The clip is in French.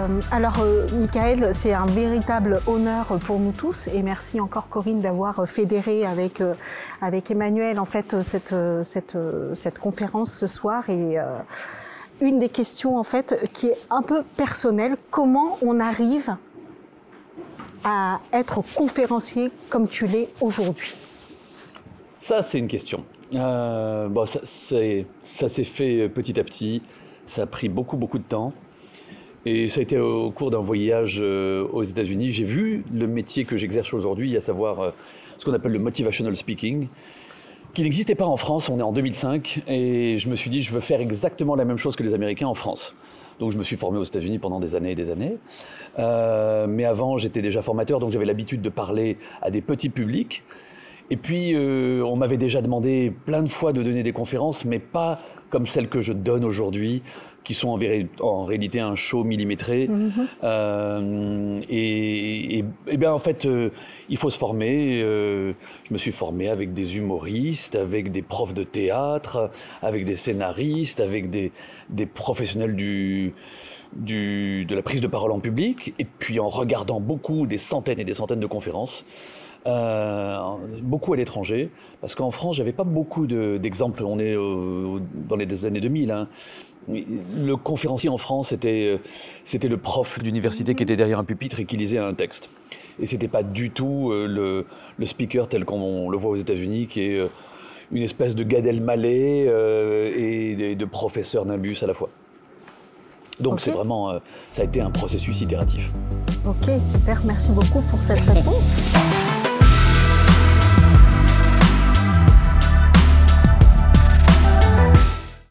Michael, c'est un véritable honneur pour nous tous et merci encore Corinne d'avoir fédéré avec Emmanuel en fait cette conférence ce soir et une des questions en fait qui est un peu personnelle, comment on arrive à être conférencier comme tu l'es aujourd'hui? Ça, c'est une question. Ça s'est fait petit à petit. Ça a pris beaucoup de temps. Et ça a été au cours d'un voyage aux États-Unis. J'ai vu le métier que j'exerce aujourd'hui, à savoir ce qu'on appelle le motivational speaking, qui n'existait pas en France. On est en 2005. Et je me suis dit, je veux faire exactement la même chose que les Américains en France. Donc je me suis formé aux États-Unis pendant des années et des années. Mais avant, j'étais déjà formateur, donc j'avais l'habitude de parler à des petits publics. Et puis, on m'avait déjà demandé plein de fois de donner des conférences, mais pas comme celles que je donne aujourd'hui, qui sont en réalité un show millimétré. Et bien, en fait, il faut se former. Je me suis formé avec des humoristes, avec des profs de théâtre, avec des scénaristes, avec des professionnels de la prise de parole en public, et puis en regardant des centaines et des centaines de conférences. Beaucoup à l'étranger, parce qu'en France, j'avais pas beaucoup d'exemples. On est dans les années 2000. Hein. Le conférencier en France, c'était le prof d'université qui était derrière un pupitre et qui lisait un texte. Et c'était pas du tout le speaker tel qu'on le voit aux États-Unis, qui est une espèce de Gad Elmaleh et de professeur nimbus à la fois. Donc c'est vraiment, ça a été un processus itératif. Ok, super, merci beaucoup pour cette réponse.